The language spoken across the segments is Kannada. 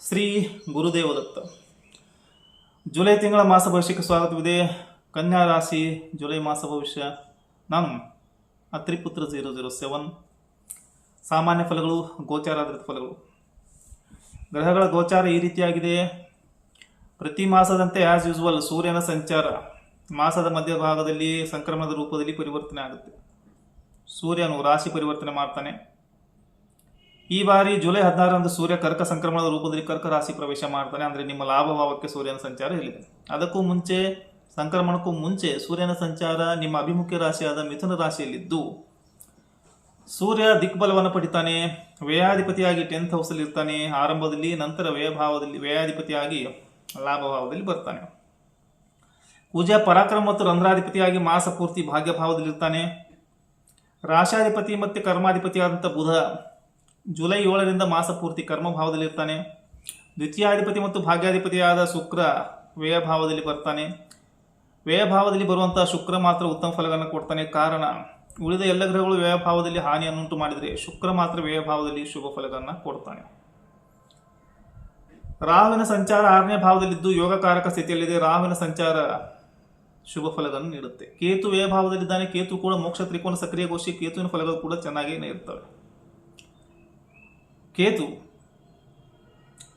ಶ್ರೀ ಗುರುದೇವದತ್ತ. ಜುಲೈ ತಿಂಗಳ ಮಾಸ ಭವಿಷ್ಯಕ್ಕೆ ಸ್ವಾಗತವಿದೆ. ಕನ್ಯಾ ರಾಶಿ ಜುಲೈ ಮಾಸ ಭವಿಷ್ಯ. ನಾನು ಅತ್ರಿಪುತ್ರ 007. ಸಾಮಾನ್ಯ ಫಲಗಳು, ಗೋಚಾರಾಧಾರಿತ ಫಲಗಳು. ಗ್ರಹಗಳ ಗೋಚಾರ ಈ ರೀತಿಯಾಗಿದೆ. ಪ್ರತಿ ಮಾಸದಂತೆ ಆ್ಯಸ್ ಯೂಸ್ವಲ್ ಸೂರ್ಯನ ಸಂಚಾರ ಮಾಸದ ಮಧ್ಯಭಾಗದಲ್ಲಿ ಸಂಕ್ರಮಣದ ರೂಪದಲ್ಲಿ ಪರಿವರ್ತನೆ ಆಗುತ್ತೆ. ಸೂರ್ಯನು ರಾಶಿ ಪರಿವರ್ತನೆ ಮಾಡ್ತಾನೆ. ಈ ಬಾರಿ ಜುಲೈ 16ರಂದು ಸೂರ್ಯ ಕರ್ಕ ಸಂಕ್ರಮಣದ ರೂಪದಲ್ಲಿ ಕರ್ಕ ರಾಶಿ ಪ್ರವೇಶ ಮಾಡ್ತಾನೆ. ಅಂದರೆ ನಿಮ್ಮ ಲಾಭಭಾವಕ್ಕೆ ಸೂರ್ಯನ ಸಂಚಾರ ಇಲ್ಲಿದೆ. ಅದಕ್ಕೂ ಮುಂಚೆ, ಸಂಕ್ರಮಣಕ್ಕೂ ಮುಂಚೆ ಸೂರ್ಯನ ಸಂಚಾರ ನಿಮ್ಮ ಅಭಿಮುಖ್ಯ ರಾಶಿಯಾದ ಮಿಥುನ ರಾಶಿಯಲ್ಲಿದ್ದು ಸೂರ್ಯ ದಿಕ್ಬಲವನ್ನು ಪಡಿತಾನೆ. ವ್ಯಯಾಧಿಪತಿಯಾಗಿ 10th ಹೌಸಲ್ಲಿ ಇರ್ತಾನೆ ಆರಂಭದಲ್ಲಿ. ನಂತರ ವ್ಯಯಾಧಿಪತಿಯಾಗಿ ಲಾಭಭಾವದಲ್ಲಿ ಬರ್ತಾನೆ. ಕುಜ ಪರಾಕ್ರಮ ಮತ್ತು ರಂಧ್ರಾಧಿಪತಿಯಾಗಿ ಮಾಸ ಪೂರ್ತಿ ಭಾಗ್ಯಭಾವದಲ್ಲಿರ್ತಾನೆ. ರಾಶಾಧಿಪತಿ ಮತ್ತು ಕರ್ಮಾಧಿಪತಿಯಾದಂಥ ಬುಧ ಜುಲೈ 7ರಿಂದ ಮಾಸ ಪೂರ್ತಿ ಕರ್ಮಭಾವದಲ್ಲಿರ್ತಾನೆ. ದ್ವಿತೀಯಾಧಿಪತಿ ಮತ್ತು ಭಾಗ್ಯಾಧಿಪತಿಯಾದ ಶುಕ್ರ ವ್ಯಯಭಾವದಲ್ಲಿ ಬರ್ತಾನೆ. ವ್ಯಯಭಾವದಲ್ಲಿ ಬರುವಂಥ ಶುಕ್ರ ಮಾತ್ರ ಉತ್ತಮ ಫಲಗಳನ್ನು ಕೊಡ್ತಾನೆ. ಕಾರಣ, ಉಳಿದ ಎಲ್ಲ ಗ್ರಹಗಳು ವ್ಯಯಭಾವದಲ್ಲಿ ಹಾನಿಯನ್ನುಂಟು ಮಾಡಿದರೆ ಶುಕ್ರ ಮಾತ್ರ ವ್ಯಯಭಾವದಲ್ಲಿ ಶುಭ ಫಲಗಳನ್ನು ಕೊಡ್ತಾನೆ. ರಾಹುವಿನ ಸಂಚಾರ 6ನೇ ಭಾವದಲ್ಲಿದ್ದು ಯೋಗಕಾರಕ ಸ್ಥಿತಿಯಲ್ಲಿದೆ. ರಾಹುವಿನ ಸಂಚಾರ ಶುಭ ಫಲಗಳನ್ನು ನೀಡುತ್ತೆ. ಕೇತು ವ್ಯಯಭಾವದಲ್ಲಿದ್ದಾನೆ. ಕೇತು ಕೂಡ ಮೋಕ್ಷ ತ್ರಿಕೋನ ಸಕ್ರಿಯಗೋಷ್ಠಿ. ಕೇತುವಿನ ಫಲಗಳು ಕೂಡ ಚೆನ್ನಾಗೇ ಇರ್ತವೆ. ಕೇತು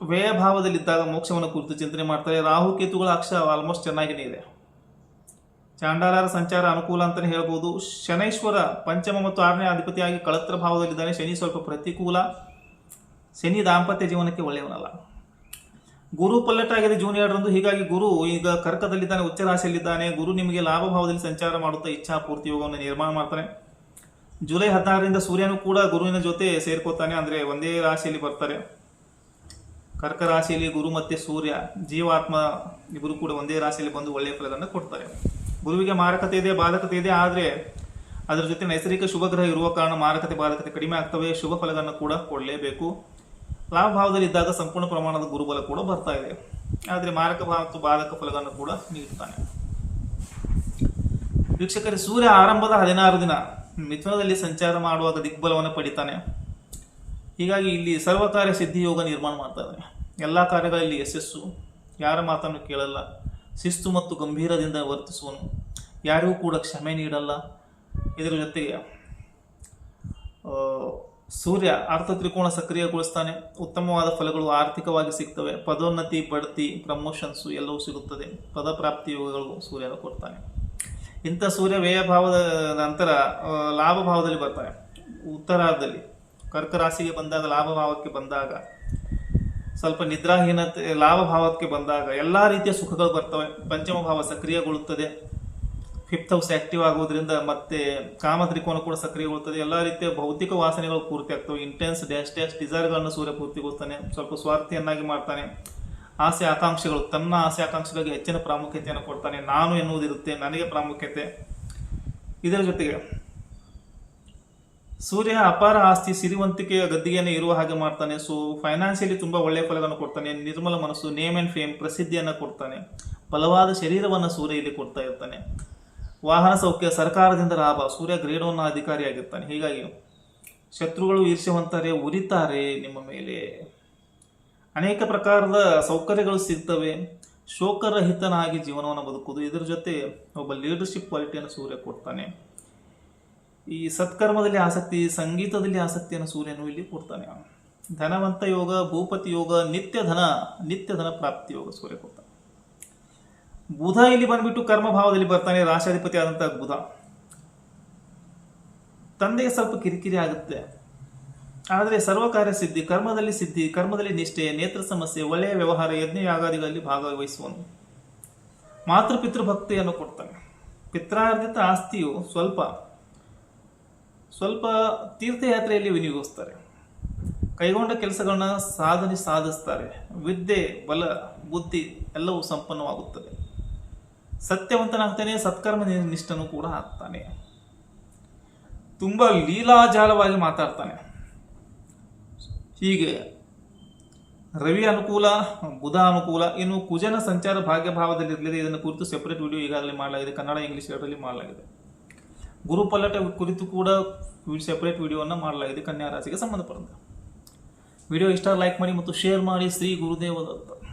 ವ್ಯಯಭಾವದಲ್ಲಿದ್ದಾಗ ಮೋಕ್ಷವನ್ನು ಕುರಿತು ಚಿಂತನೆ ಮಾಡ್ತಾರೆ. ರಾಹು ಕೇತುಗಳ ಅಕ್ಷ ಆಲ್ಮೋಸ್ಟ್ ಚೆನ್ನಾಗಿಯೇ ಇದೆ. ಚಾಂಡಾಲರ ಸಂಚಾರ ಅನುಕೂಲ ಅಂತಲೇ ಹೇಳ್ಬೋದು. ಶನೈಶ್ವರ ಪಂಚಮ ಮತ್ತು 6ನೇ ಅಧಿಪತಿಯಾಗಿ ಕಳತ್ರ ಭಾವದಲ್ಲಿದ್ದಾನೆ. ಶನಿ ಸ್ವಲ್ಪ ಪ್ರತಿಕೂಲ. ಶನಿ ದಾಂಪತ್ಯ ಜೀವನಕ್ಕೆ ಒಳ್ಳೆಯವನಲ್ಲ. ಗುರು ಪಲ್ಲಟ್ಟಾಗಿದೆ ಜೂನ್ 2ರಂದು. ಹೀಗಾಗಿ ಗುರು ಈಗ ಕರ್ಕದಲ್ಲಿದ್ದಾನೆ, ಉಚ್ಚ ರಾಶಿಯಲ್ಲಿದ್ದಾನೆ. ಗುರು ನಿಮಗೆ ಲಾಭಭಾವದಲ್ಲಿ ಸಂಚಾರ ಮಾಡುತ್ತಾ ಇಚ್ಛಾಪೂರ್ತಿ ಯೋಗವನ್ನು ನಿರ್ಮಾಣ ಮಾಡ್ತಾನೆ. ಜುಲೈ 16ರಿಂದ ಸೂರ್ಯನು ಕೂಡ ಗುರುವಿನ ಜೊತೆ ಸೇರ್ಕೋತಾನೆ. ಅಂದರೆ ಒಂದೇ ರಾಶಿಯಲ್ಲಿ ಬರ್ತಾರೆ. ಕರ್ಕ ರಾಶಿಯಲ್ಲಿ ಗುರು ಮತ್ತು ಸೂರ್ಯ, ಜೀವಾತ್ಮ ಇಬ್ಬರು ಕೂಡ ಒಂದೇ ರಾಶಿಯಲ್ಲಿ ಬಂದು ಒಳ್ಳೆಯ ಫಲಗಳನ್ನು ಕೊಡ್ತಾರೆ. ಗುರುವಿಗೆ ಮಾರಕತೆ ಇದೆ, ಬಾಧಕತೆ ಇದೆ. ಆದರೆ ಅದರ ಜೊತೆ ನೈಸರ್ಗಿಕ ಶುಭ ಗ್ರಹ ಇರುವ ಕಾರಣ ಮಾರಕತೆ ಬಾಧಕತೆ ಕಡಿಮೆ ಆಗ್ತವೆ. ಶುಭ ಫಲಗಳನ್ನು ಕೂಡ ಕೊಡಲೇಬೇಕು. ಲಾಭ ಭಾವದಲ್ಲಿ ಇದ್ದಾಗ ಸಂಪೂರ್ಣ ಪ್ರಮಾಣದ ಗುರುಬಲ ಕೂಡ ಬರ್ತಾ ಇದೆ. ಆದರೆ ಮಾರಕ ಮತ್ತು ಬಾಧಕ ಫಲಗಳನ್ನು ಕೂಡ ನೀಡುತ್ತಾನೆ. ವೀಕ್ಷಕರೇ, ಸೂರ್ಯ ಆರಂಭದ 16 ದಿನ ಮಿಥುನದಲ್ಲಿ ಸಂಚಾರ ಮಾಡುವಾಗ ದಿಗ್ಬಲವನ್ನು ಪಡಿತಾನೆ. ಹೀಗಾಗಿ ಇಲ್ಲಿ ಸರ್ವಕಾರ್ಯ ಸಿದ್ಧಿ ಯೋಗ ನಿರ್ಮಾಣ ಮಾಡ್ತಾ ಇದ್ದಾನೆ. ಎಲ್ಲ ಕಾರ್ಯಗಳಲ್ಲಿ ಯಶಸ್ಸು, ಯಾರ ಮಾತನ್ನು ಕೇಳಲ್ಲ, ಶಿಸ್ತು ಮತ್ತು ಗಂಭೀರದಿಂದ ವರ್ತಿಸುವನು, ಯಾರಿಗೂ ಕೂಡ ಕ್ಷಮೆ ನೀಡಲ್ಲ. ಇದರ ಜೊತೆಗೆ ಸೂರ್ಯ ಅರ್ಥ ತ್ರಿಕೋಣ ಸಕ್ರಿಯಗೊಳಿಸ್ತಾನೆ. ಉತ್ತಮವಾದ ಫಲಗಳು ಆರ್ಥಿಕವಾಗಿ ಸಿಗ್ತವೆ. ಪದೋನ್ನತಿ, ಬಡ್ತಿ, ಪ್ರಮೋಷನ್ಸು ಎಲ್ಲವೂ ಸಿಗುತ್ತದೆ. ಪದಪ್ರಾಪ್ತಿ ಯೋಗಗಳು ಸೂರ್ಯನ ಕೊಡ್ತಾನೆ. ಇಂಥ ಸೂರ್ಯ ವ್ಯಯಭಾವದ ನಂತರ ಲಾಭಭಾವದಲ್ಲಿ ಬರ್ತಾನೆ. ಉತ್ತರಾರ್ಧದಲ್ಲಿ ಕರ್ಕ ರಾಶಿಗೆ ಬಂದಾಗ, ಲಾಭಭಾವಕ್ಕೆ ಬಂದಾಗ, ಸ್ವಲ್ಪ ನಿದ್ರಾಹೀನತೆ, ಲಾಭಭಾವಕ್ಕೆ ಬಂದಾಗ ಎಲ್ಲ ರೀತಿಯ ಸುಖಗಳು ಬರ್ತವೆ. ಪಂಚಮ ಭಾವ ಸಕ್ರಿಯಗೊಳ್ಳುತ್ತದೆ. 5th ಹೌಸ್ ಆಕ್ಟಿವ್ ಆಗೋದ್ರಿಂದ ಮತ್ತೆ ಕಾಮ ತ್ರಿಕೋನ ಕೂಡ ಸಕ್ರಿಯಗೊಳ್ಳುತ್ತದೆ. ಎಲ್ಲ ರೀತಿಯ ಭೌತಿಕ ವಾಸನೆಗಳು ಪೂರ್ತಿ ಆಗ್ತವೆ. ಇಂಟೆನ್ಸ್ ಡಿಸೈರ್ಗಳನ್ನು ಸೂರ್ಯ ಪೂರ್ತಿಗೊಳಿಸ್ತಾನೆ. ಸ್ವಲ್ಪ ಸ್ವಾರ್ಥಿಯನ್ನಾಗಿ ಮಾಡ್ತಾನೆ. ಆಸೆ ಆಕಾಂಕ್ಷೆಗಳು, ತನ್ನ ಆಸೆ ಆಕಾಂಕ್ಷೆಗಳಿಗೆ ಹೆಚ್ಚಿನ ಪ್ರಾಮುಖ್ಯತೆಯನ್ನು ಕೊಡ್ತಾನೆ. ನಾನು ಎನ್ನುವುದಿರುತ್ತೆ, ನನಗೆ ಪ್ರಾಮುಖ್ಯತೆ. ಇದರ ಜೊತೆಗೆ ಸೂರ್ಯ ಅಪಾರ ಆಸ್ತಿ, ಸಿರಿವಂತಿಕೆಯ ಗದ್ದಿಗೆಯನ್ನು ಇರುವ ಹಾಗೆ ಮಾಡ್ತಾನೆ. ಸೊ ಫೈನಾನ್ಷಿಯಲಿ ತುಂಬ ಒಳ್ಳೆಯ ಫಲಗಳನ್ನು ಕೊಡ್ತಾನೆ. ನಿರ್ಮಲ ಮನಸ್ಸು, ನೇಮ್ ಆ್ಯಂಡ್ ಫೇಮ್, ಪ್ರಸಿದ್ಧಿಯನ್ನು ಕೊಡ್ತಾನೆ. ಬಲವಾದ ಶರೀರವನ್ನು ಸೂರ್ಯ ಇಲ್ಲಿ ಕೊಡ್ತಾ ಇರ್ತಾನೆ. ವಾಹನ ಸೌಖ್ಯ, ಸರ್ಕಾರದಿಂದ ಲಾಭ. ಸೂರ್ಯ ಗ್ರೇಡ್ 1 ಅಧಿಕಾರಿಯಾಗಿರ್ತಾನೆ. ಹೀಗಾಗಿ ಶತ್ರುಗಳು ಈರ್ಷ್ಯವಂತರೇ ಉರಿತಾರೆ ನಿಮ್ಮ ಮೇಲೆ. ಅನೇಕ ಪ್ರಕಾರದ ಸೌಕರ್ಯಗಳು ಸಿಗ್ತವೆ. ಶೋಕರಹಿತನಾಗಿ ಜೀವನವನ್ನು ಬದುಕುವುದು. ಇದರ ಜೊತೆ ಒಬ್ಬ ಲೀಡರ್ಶಿಪ್ ಕ್ವಾಲಿಟಿಯನ್ನು ಸೂರ್ಯ ಕೊಡ್ತಾನೆ. ಈ ಸತ್ಕರ್ಮದಲ್ಲಿ ಆಸಕ್ತಿ, ಸಂಗೀತದಲ್ಲಿ ಆಸಕ್ತಿಯನ್ನು ಸೂರ್ಯನು ಇಲ್ಲಿ ಕೊಡ್ತಾನೆ. ಧನವಂತ ಯೋಗ, ಭೂಪತಿ ಯೋಗ, ನಿತ್ಯ ಧನ ಪ್ರಾಪ್ತಿ ಯೋಗ ಸೂರ್ಯ ಕೊಡ್ತಾನೆ. ಬುಧ ಇಲ್ಲಿ ಬಂದ್ಬಿಟ್ಟು ಕರ್ಮಭಾವದಲ್ಲಿ ಬರ್ತಾನೆ. ರಾಶಾಧಿಪತಿ ಆದಂತಹ ಬುಧ ತಂದೆಗೆ ಸ್ವಲ್ಪ ಕಿರಿಕಿರಿ ಆಗುತ್ತೆ. ಆದರೆ ಸರ್ವಕಾರ್ಯ ಸಿದ್ಧಿ, ಕರ್ಮದಲ್ಲಿ ನಿಷ್ಠೆ, ನೇತ್ರ ಸಮಸ್ಯೆ, ಒಳ್ಳೆಯ ವ್ಯವಹಾರ, ಯಜ್ಞ ಯಾಗಾದಿಗಳಲ್ಲಿ ಭಾಗವಹಿಸುವನು. ಮಾತೃಪಿತೃ ಭಕ್ತಿಯನ್ನು ಕೊಡ್ತಾನೆ. ಪಿತ್ರಾರ್ಜಿತ ಆಸ್ತಿಯು ಸ್ವಲ್ಪ ತೀರ್ಥಯಾತ್ರೆಯಲ್ಲಿ ವಿನಿಯೋಗಿಸ್ತಾರೆ. ಕೈಗೊಂಡ ಕೆಲಸಗಳನ್ನ ಸಾಧಿಸ್ತಾರೆ. ವಿದ್ಯೆ, ಬಲ, ಬುದ್ಧಿ ಎಲ್ಲವೂ ಸಂಪನ್ನವಾಗುತ್ತದೆ. ಸತ್ಯವಂತನಾಗ್ತಾನೆ. ಸತ್ಕರ್ಮ ನಿಷ್ಠನು ಕೂಡ ಆಗ್ತಾನೆ. ತುಂಬ ಲೀಲಾಜಾಲವಾಗಿ ಮಾತಾಡ್ತಾನೆ. ಹೀಗೆ ರವಿ ಅನುಕೂಲ, ಬುಧ ಅನುಕೂಲ. ಇನ್ನು ಕುಜನ ಸಂಚಾರ ಭಾಗ್ಯಭಾವದಲ್ಲಿರಲಿದೆ. ಇದನ್ನು ಕುರಿತು ಸೆಪರೇಟ್ ವಿಡಿಯೋ ಈಗಾಗಲೇ ಮಾಡಲಾಗಿದೆ. ಕನ್ನಡ, ಇಂಗ್ಲಿಷ್ ಎರಡರಲ್ಲಿ ಮಾಡಲಾಗಿದೆ. ಗುರುಪಲ್ಲಟ ಕುರಿತು ಕೂಡ ಸೆಪರೇಟ್ ವಿಡಿಯೋವನ್ನು ಮಾಡಲಾಗಿದೆ ಕನ್ಯಾ ರಾಶಿಗೆ ಸಂಬಂಧಪಟ್ಟಂತೆ. ವಿಡಿಯೋ ಇಷ್ಟ ಲೈಕ್ ಮಾಡಿ ಮತ್ತು ಶೇರ್ ಮಾಡಿ. ಶ್ರೀ ಗುರುದೇವ ದತ್ತ.